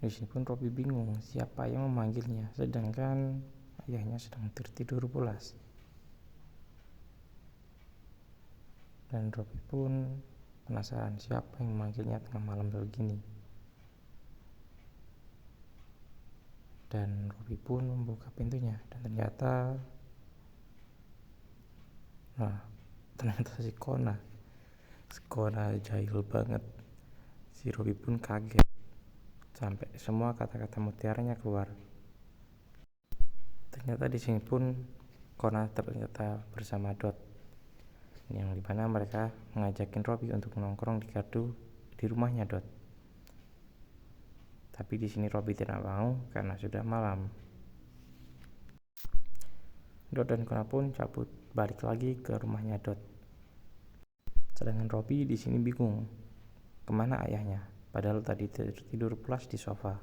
Di sini pun Robby bingung siapa yang memanggilnya, sedangkan ayahnya sedang tertidur pulas. Dan Robby pun penasaran siapa yang memanggilnya tengah malam begini. Dan Robby pun membuka pintunya dan ternyata si Kona jahil banget. Si Robby pun kaget sampai semua kata-kata mutiaranya keluar. Ternyata di sini pun Kona ternyata bersama Dot, yang dimana mereka mengajakin Robby untuk nongkrong di gardu di rumahnya Dot. Tapi di sini Robby tidak mau karena sudah malam. Dot dan Kona pun cabut balik lagi ke rumahnya Dot. Sedangkan Robby di sini bingung kemana ayahnya, padahal tadi tidur pulas di sofa.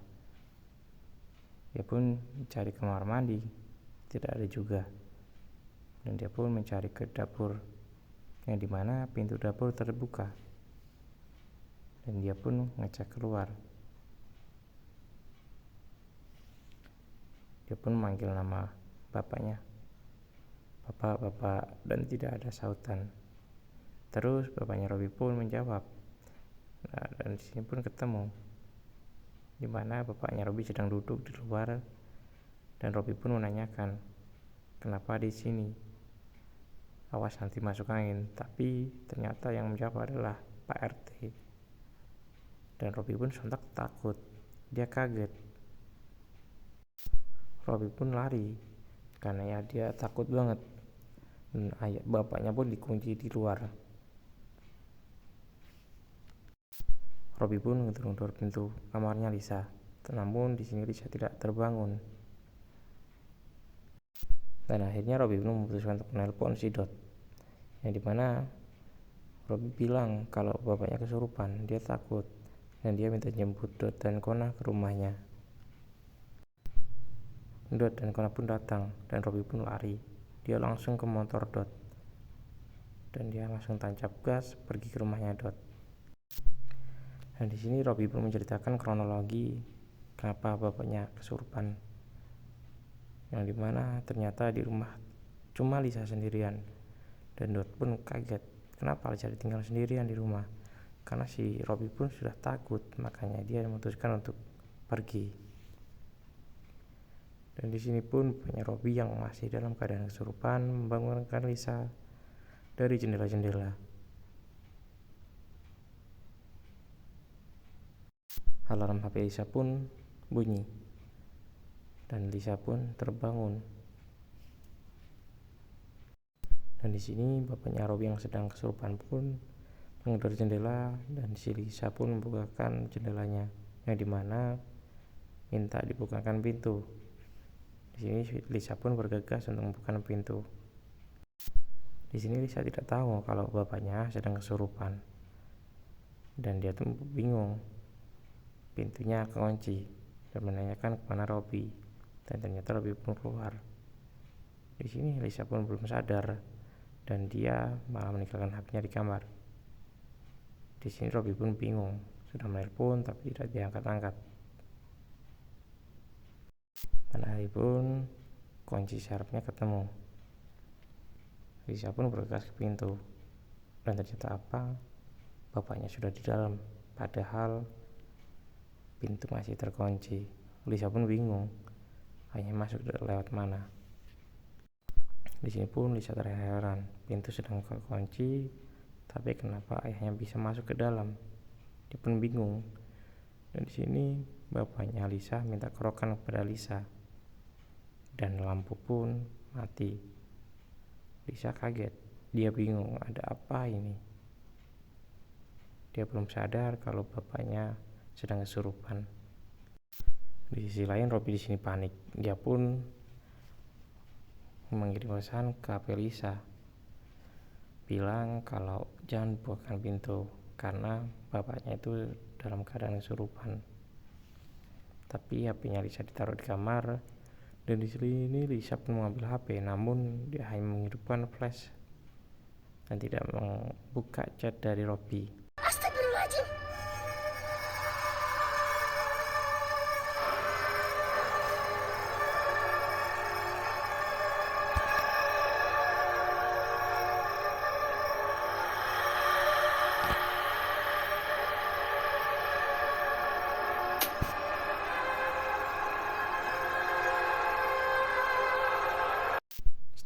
Dia pun mencari kamar mandi, tidak ada juga. Dan dia pun mencari ke dapur, yang dimana pintu dapur terbuka. Dan dia pun ngecek keluar. Dia pun manggil nama bapaknya, bapak, dan tidak ada sautan. Terus bapaknya Robby pun menjawab. Dan di sini pun ketemu, dimana bapaknya Robby sedang duduk di luar. Dan Robby pun menanyakan, kenapa di sini? Awas nanti masuk angin. Tapi ternyata yang menjawab adalah Pak RT. Dan Robby pun sontak takut. Dia kaget. Robby pun lari karena ya dia takut banget. Dan bapaknya pun dikunci di luar. Robby pun ngedor pintu kamarnya Lisa. Namun di sini Lisa tidak terbangun. Dan akhirnya Robby pun memutuskan untuk menelpon si Dot, yang dimana Robby bilang kalau bapaknya kesurupan, dia takut, dan dia minta jemput Dot dan Kona ke rumahnya. Dot dan Kona pun datang, dan Robby pun lari. Dia langsung ke motor Dot, dan dia langsung tancap gas pergi ke rumahnya Dot. Dan di sini Robby pun menceritakan kronologi kenapa bapaknya kesurupan, yang dimana ternyata di rumah cuma Lisa sendirian. Dan Dot pun kaget, kenapa Lisa ditinggal sendirian di rumah. Karena si Robby pun sudah takut, makanya dia memutuskan untuk pergi. Dan di sini pun bapaknya Robby yang masih dalam keadaan kesurupan membangunkan Lisa dari jendela-jendela. Alarm HP Lisa pun bunyi, dan Lisa pun terbangun. Dan di sini bapaknya Robby yang sedang kesurupan pun menggedor jendela, dan si Lisa pun membukakan jendelanya, yang dimana minta dibukakan pintu. Di sini Lisa pun bergegas untuk membuka pintu. Di sini Lisa tidak tahu kalau bapaknya sedang kesurupan, dan dia tuh bingung. Pintunya kekunci dan menanyakan kemana Robby, dan ternyata Robby pun keluar. Di sini Lisa pun belum sadar, dan dia malah meninggalkan HP-nya di kamar. Di sini Robby pun bingung, sudah menelpon tapi tidak diangkat-angkat. Pada hari pun kunci serepnya ketemu. Lisa pun bergegas ke pintu, dan ternyata bapaknya sudah di dalam, padahal pintu masih terkunci. Lisa pun bingung, ayahnya masuk lewat mana. Di sini pun Lisa terheran, pintu sedang terkunci, tapi kenapa ayahnya bisa masuk ke dalam? Dia pun bingung. Dan di sini bapaknya Lisa minta kerokan kepada Lisa, dan lampu pun mati. Lisa kaget, dia bingung ada apa ini. Dia belum sadar kalau bapaknya sedang kesurupan. Di sisi lain Robby di sini panik. Dia pun mengirim pesan ke HP Lisa, bilang kalau jangan bukakan pintu karena bapaknya itu dalam keadaan kesurupan. Tapi HP-nya Lisa ditaruh di kamar, dan di sini Lisa pun mengambil HP, namun dia hanya menghidupkan flash dan tidak membuka chat dari Robby. Astagfirullahaladzim.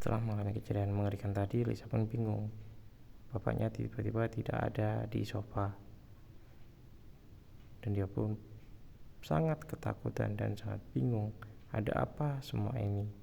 Setelah mengalami kejadian mengerikan tadi, Lisa pun bingung. Bapaknya tiba-tiba tidak ada di sofa. Dan dia pun sangat ketakutan dan sangat bingung. Ada apa semua ini?